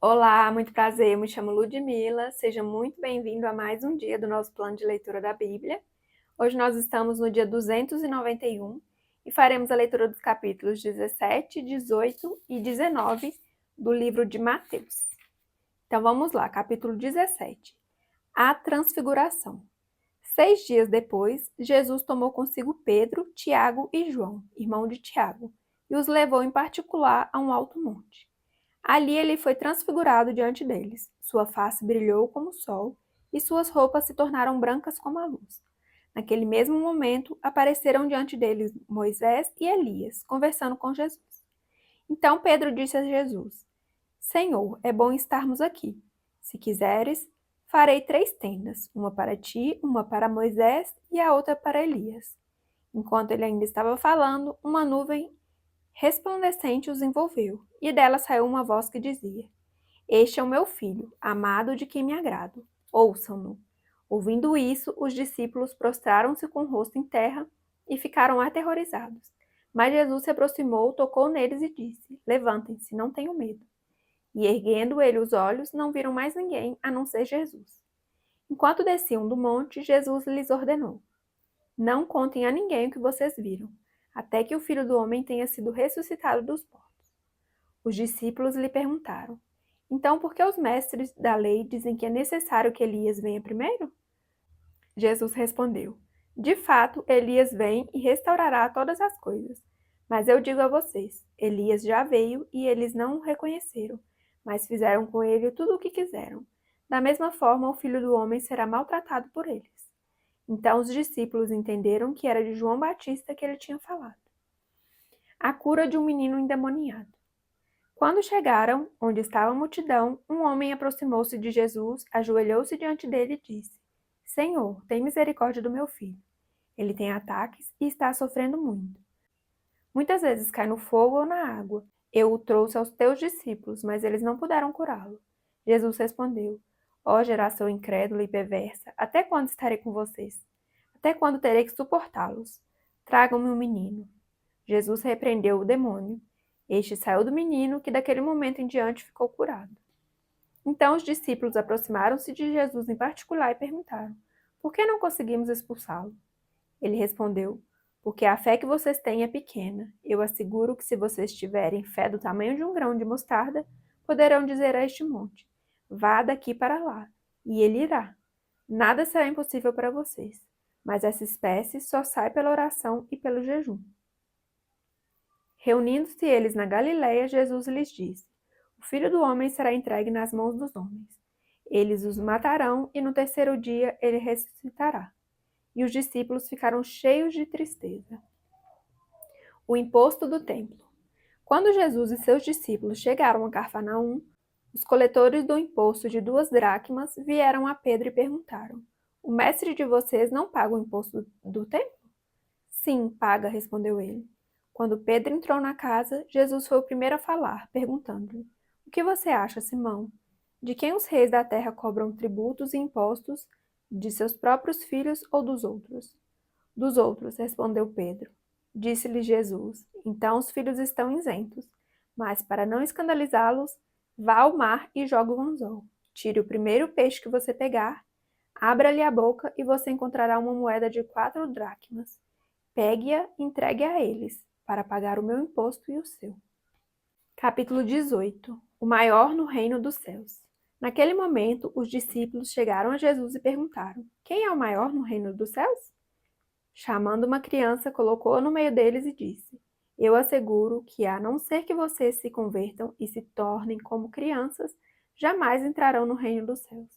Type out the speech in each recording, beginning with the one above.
Olá, muito prazer. Eu me chamo Ludmila. Seja muito bem-vindo a mais um dia do nosso plano de leitura da Bíblia. Hoje nós estamos no dia 291 e faremos a leitura dos capítulos 17, 18 e 19 do livro de Mateus. Então vamos lá, capítulo 17. A Transfiguração. 6 dias depois, Jesus tomou consigo Pedro, Tiago e João, irmão de Tiago, e os levou em particular a um alto monte. Ali ele foi transfigurado diante deles. Sua face brilhou como o sol, e suas roupas se tornaram brancas como a luz. Naquele mesmo momento, apareceram diante deles Moisés e Elias, conversando com Jesus. Então Pedro disse a Jesus: Senhor, é bom estarmos aqui. Se quiseres, farei 3 tendas, uma para ti, uma para Moisés e a outra para Elias. Enquanto ele ainda estava falando, uma nuvem resplandecente os envolveu, e dela saiu uma voz que dizia: Este é o meu filho, amado de quem me agrado. Ouçam-no. Ouvindo isso, os discípulos prostraram-se com o rosto em terra e ficaram aterrorizados. Mas Jesus se aproximou, tocou neles e disse: Levantem-se, não tenham medo. E erguendo ele os olhos, não viram mais ninguém a não ser Jesus. Enquanto desciam do monte, Jesus lhes ordenou: Não contem a ninguém o que vocês viram, até que o Filho do Homem tenha sido ressuscitado dos mortos. Os discípulos lhe perguntaram: Então, por que os mestres da lei dizem que é necessário que Elias venha primeiro? Jesus respondeu: De fato, Elias vem e restaurará todas as coisas. Mas eu digo a vocês: Elias já veio e eles não o reconheceram, mas fizeram com ele tudo o que quiseram. Da mesma forma, o Filho do Homem será maltratado por eles. Então os discípulos entenderam que era de João Batista que ele tinha falado. A cura de um menino endemoniado. Quando chegaram onde estava a multidão, um homem aproximou-se de Jesus, ajoelhou-se diante dele e disse: Senhor, tem misericórdia do meu filho. Ele tem ataques e está sofrendo muito. Muitas vezes cai no fogo ou na água. Eu o trouxe aos teus discípulos, mas eles não puderam curá-lo. Jesus respondeu: Ó geração incrédula e perversa, até quando estarei com vocês? Até quando terei que suportá-los? Tragam-me um menino. Jesus repreendeu o demônio. Este saiu do menino, que daquele momento em diante ficou curado. Então os discípulos aproximaram-se de Jesus em particular e perguntaram: Por que não conseguimos expulsá-lo? Ele respondeu: Porque a fé que vocês têm é pequena. Eu asseguro que se vocês tiverem fé do tamanho de um grão de mostarda, poderão dizer a este monte: Vá daqui para lá, e ele irá. Nada será impossível para vocês. Mas essa espécie só sai pela oração e pelo jejum. Reunindo-se eles na Galiléia, Jesus lhes disse: O Filho do Homem será entregue nas mãos dos homens. Eles os matarão e no terceiro dia ele ressuscitará. E os discípulos ficaram cheios de tristeza. O imposto do templo. Quando Jesus e seus discípulos chegaram a Cafarnaum, os coletores do imposto de 2 dracmas vieram a Pedro e perguntaram: O mestre de vocês não paga o imposto do templo? Sim, paga, respondeu ele. Quando Pedro entrou na casa, Jesus foi o primeiro a falar, perguntando-lhe: O que você acha, Simão? De quem os reis da terra cobram tributos e impostos? De seus próprios filhos ou dos outros? Dos outros, respondeu Pedro. Disse-lhe Jesus: Então os filhos estão isentos. Mas, para não escandalizá-los, vá ao mar e jogue o anzol. Tire o primeiro peixe que você pegar, abra-lhe a boca e você encontrará uma moeda de 4 dracmas. Pegue-a e entregue a eles, para pagar o meu imposto e o seu. Capítulo 18. O maior no reino dos céus. Naquele momento, os discípulos chegaram a Jesus e perguntaram: Quem é o maior no reino dos céus? Chamando uma criança, colocou-a no meio deles e disse: Eu asseguro que, a não ser que vocês se convertam e se tornem como crianças, jamais entrarão no reino dos céus.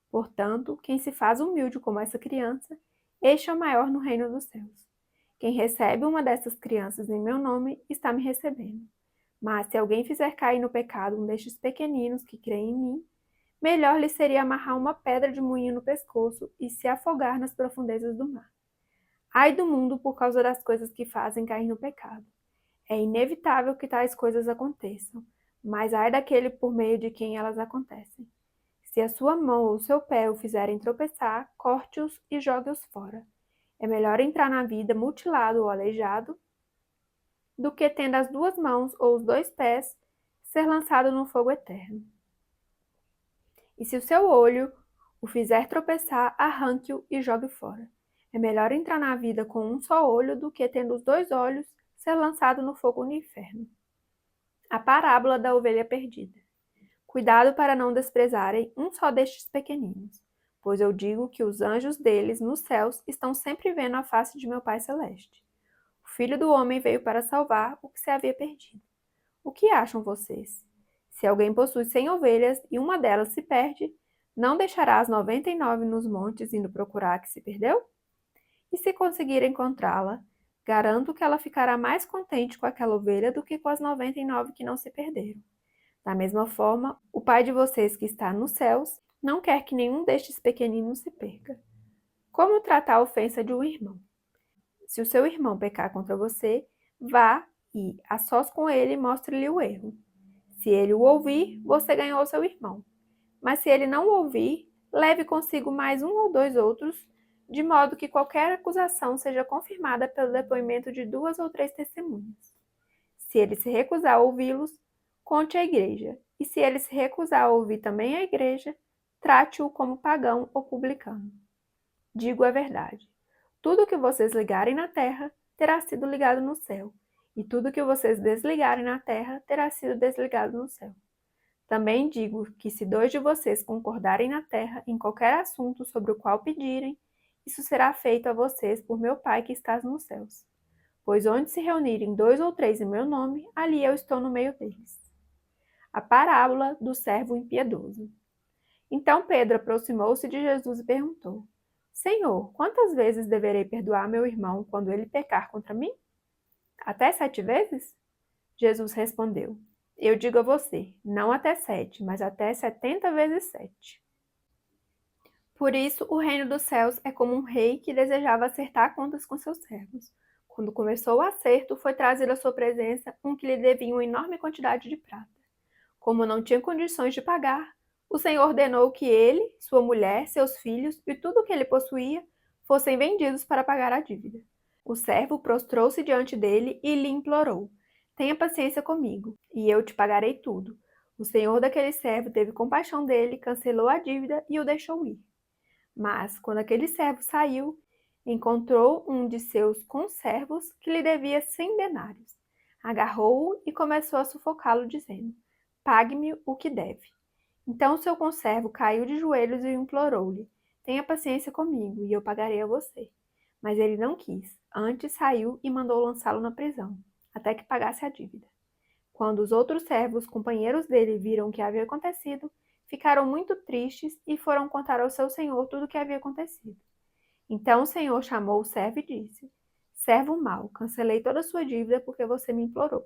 Portanto, quem se faz humilde como essa criança, este é o maior no reino dos céus. Quem recebe uma dessas crianças em meu nome está me recebendo. Mas se alguém fizer cair no pecado um destes pequeninos que creem em mim, melhor lhe seria amarrar uma pedra de moinho no pescoço e se afogar nas profundezas do mar. Ai do mundo por causa das coisas que fazem cair no pecado. É inevitável que tais coisas aconteçam, mas ai daquele por meio de quem elas acontecem. Se a sua mão ou o seu pé o fizerem tropeçar, corte-os e jogue-os fora. É melhor entrar na vida mutilado ou aleijado do que, tendo as 2 mãos ou os 2 pés, ser lançado no fogo eterno. E se o seu olho o fizer tropeçar, arranque-o e jogue fora. É melhor entrar na vida com um só olho do que, tendo os 2 olhos, ser lançado no fogo do inferno. A parábola da ovelha perdida. Cuidado para não desprezarem um só destes pequeninos, pois eu digo que os anjos deles nos céus estão sempre vendo a face de meu Pai Celeste. O Filho do Homem veio para salvar o que se havia perdido. O que acham vocês? Se alguém possui 100 ovelhas e uma delas se perde, não deixará as 99 nos montes indo procurar a que se perdeu? E se conseguir encontrá-la, garanto que ela ficará mais contente com aquela ovelha do que com as 99 que não se perderam. Da mesma forma, o Pai de vocês que está nos céus não quer que nenhum destes pequeninos se perca. Como tratar a ofensa de um irmão? Se o seu irmão pecar contra você, vá e, a sós com ele, mostre-lhe o erro. Se ele o ouvir, você ganhou seu irmão. Mas se ele não o ouvir, leve consigo mais 1 ou 2 outros, de modo que qualquer acusação seja confirmada pelo depoimento de 2 ou 3 testemunhas. Se ele se recusar a ouvi-los, conte à igreja. E se ele se recusar a ouvir também a igreja, trate-o como pagão ou publicano. Digo a verdade. Tudo que vocês ligarem na terra terá sido ligado no céu, e tudo que vocês desligarem na terra terá sido desligado no céu. Também digo que se 2 de vocês concordarem na terra em qualquer assunto sobre o qual pedirem, isso será feito a vocês por meu Pai que está nos céus. Pois onde se reunirem 2 ou 3 em meu nome, ali eu estou no meio deles. A parábola do servo impiedoso. Então Pedro aproximou-se de Jesus e perguntou: Senhor, quantas vezes deverei perdoar meu irmão quando ele pecar contra mim? Até 7 vezes? Jesus respondeu: Eu digo a você, não até 7, mas até 70 vezes 7. Por isso, o reino dos céus é como um rei que desejava acertar contas com seus servos. Quando começou o acerto, foi trazido à sua presença um que lhe devia uma enorme quantidade de prata. Como não tinha condições de pagar, o Senhor ordenou que ele, sua mulher, seus filhos e tudo o que ele possuía fossem vendidos para pagar a dívida. O servo prostrou-se diante dele e lhe implorou: Tenha paciência comigo, e eu te pagarei tudo. O senhor daquele servo teve compaixão dele, cancelou a dívida e o deixou ir. Mas, quando aquele servo saiu, encontrou um de seus conservos que lhe devia 100 denários. Agarrou-o e começou a sufocá-lo, dizendo: Pague-me o que deve. Então seu conservo caiu de joelhos e implorou-lhe: Tenha paciência comigo, e eu pagarei a você. Mas ele não quis. Antes saiu e mandou lançá-lo na prisão, até que pagasse a dívida. Quando os outros servos, companheiros dele, viram o que havia acontecido, ficaram muito tristes e foram contar ao seu senhor tudo o que havia acontecido. Então o senhor chamou o servo e disse: Servo mau, cancelei toda a sua dívida porque você me implorou.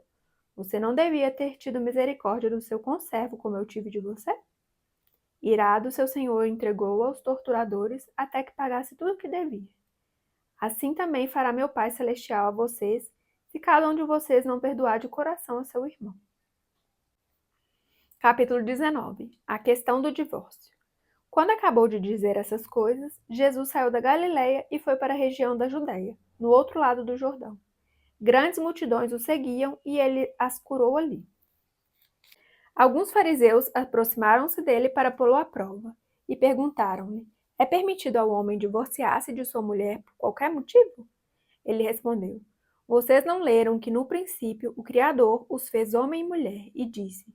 Você não devia ter tido misericórdia do seu conservo como eu tive de você? Irado, seu senhor entregou-o aos torturadores até que pagasse tudo o que devia. Assim também fará meu Pai Celestial a vocês, se cada um de vocês não perdoar de coração a seu irmão. Capítulo 19. A questão do divórcio. Quando acabou de dizer essas coisas, Jesus saiu da Galileia e foi para a região da Judéia, no outro lado do Jordão. Grandes multidões o seguiam e ele as curou ali. Alguns fariseus aproximaram-se dele para pô-lo à prova e perguntaram-lhe: É permitido ao homem divorciar-se de sua mulher por qualquer motivo? Ele respondeu: Vocês não leram que no princípio o Criador os fez homem e mulher e disse: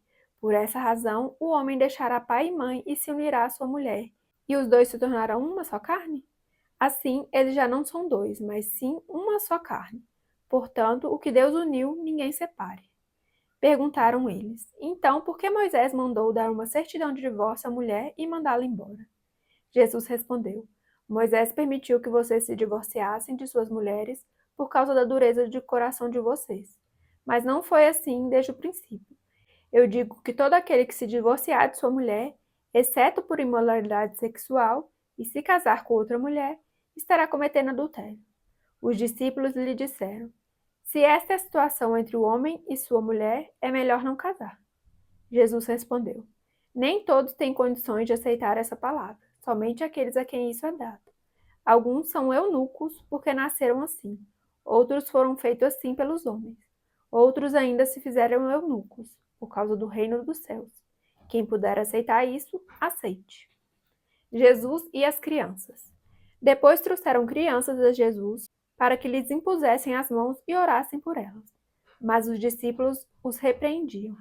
Por essa razão o homem deixará pai e mãe e se unirá à sua mulher, e os dois se tornarão uma só carne? Assim, eles já não são dois, mas sim uma só carne. Portanto, o que Deus uniu, ninguém separe. Perguntaram eles: Então, por que Moisés mandou dar uma certidão de divórcio à mulher e mandá-la embora? Jesus respondeu: Moisés permitiu que vocês se divorciassem de suas mulheres por causa da dureza de coração de vocês. Mas não foi assim desde o princípio. Eu digo que todo aquele que se divorciar de sua mulher, exceto por imoralidade sexual, e se casar com outra mulher, estará cometendo adultério. Os discípulos lhe disseram: Se esta é a situação entre o homem e sua mulher, é melhor não casar. Jesus respondeu: Nem todos têm condições de aceitar essa palavra, somente aqueles a quem isso é dado. Alguns são eunucos porque nasceram assim, outros foram feitos assim pelos homens. Outros ainda se fizeram eunucos, por causa do reino dos céus. Quem puder aceitar isso, aceite. Jesus e as crianças. Depois trouxeram crianças a Jesus para que lhes impusessem as mãos e orassem por elas. Mas os discípulos os repreendiam.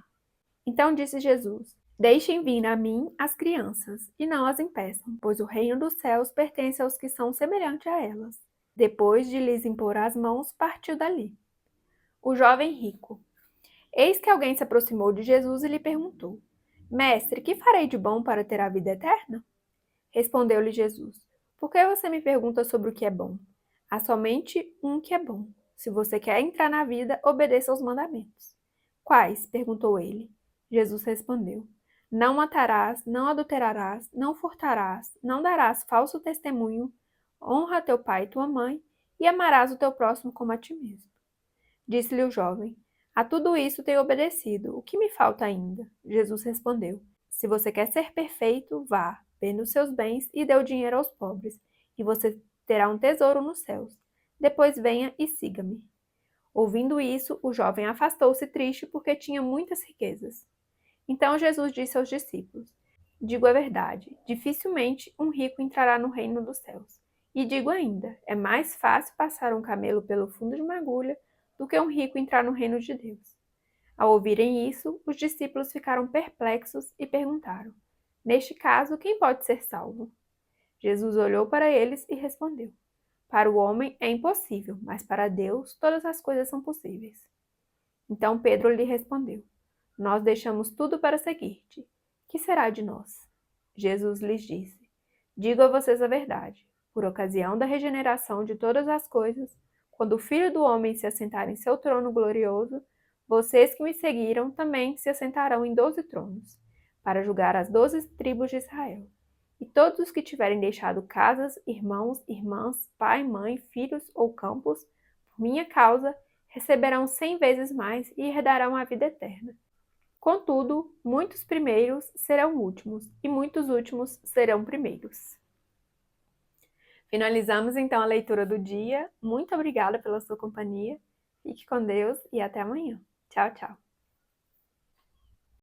Então disse Jesus: Deixem vir a mim as crianças, e não as impeçam, pois o reino dos céus pertence aos que são semelhantes a elas. Depois de lhes impor as mãos, partiu dali. O jovem rico. Eis que alguém se aproximou de Jesus e lhe perguntou: Mestre, que farei de bom para ter a vida eterna? Respondeu-lhe Jesus: Por que você me pergunta sobre o que é bom? Há somente um que é bom. Se você quer entrar na vida, obedeça aos mandamentos. Quais? Perguntou ele. Jesus respondeu: Não matarás, não adulterarás, não furtarás, não darás falso testemunho, honra teu pai e tua mãe, e amarás o teu próximo como a ti mesmo. Disse-lhe o jovem: A tudo isso tenho obedecido. O que me falta ainda? Jesus respondeu: Se você quer ser perfeito, vá, venda os seus bens e dê o dinheiro aos pobres, e você terá um tesouro nos céus. Depois venha e siga-me. Ouvindo isso, o jovem afastou-se triste porque tinha muitas riquezas. Então Jesus disse aos discípulos: Digo a verdade, dificilmente um rico entrará no reino dos céus. E digo ainda, é mais fácil passar um camelo pelo fundo de uma agulha do que um rico entrar no reino de Deus. Ao ouvirem isso, os discípulos ficaram perplexos e perguntaram: Neste caso, quem pode ser salvo? Jesus olhou para eles e respondeu: Para o homem é impossível, mas para Deus todas as coisas são possíveis. Então Pedro lhe respondeu: Nós deixamos tudo para seguir-te. Que será de nós? Jesus lhes disse: Digo a vocês a verdade. Por ocasião da regeneração de todas as coisas, quando o Filho do Homem se assentar em seu trono glorioso, vocês que me seguiram também se assentarão em 12 tronos, para julgar as 12 tribos de Israel. E todos os que tiverem deixado casas, irmãos, irmãs, pai, mãe, filhos ou campos, por minha causa, receberão 100 vezes mais e herdarão a vida eterna. Contudo, muitos primeiros serão últimos, e muitos últimos serão primeiros. Finalizamos então a leitura do dia. Muito obrigada pela sua companhia. Fique com Deus e até amanhã. Tchau, tchau.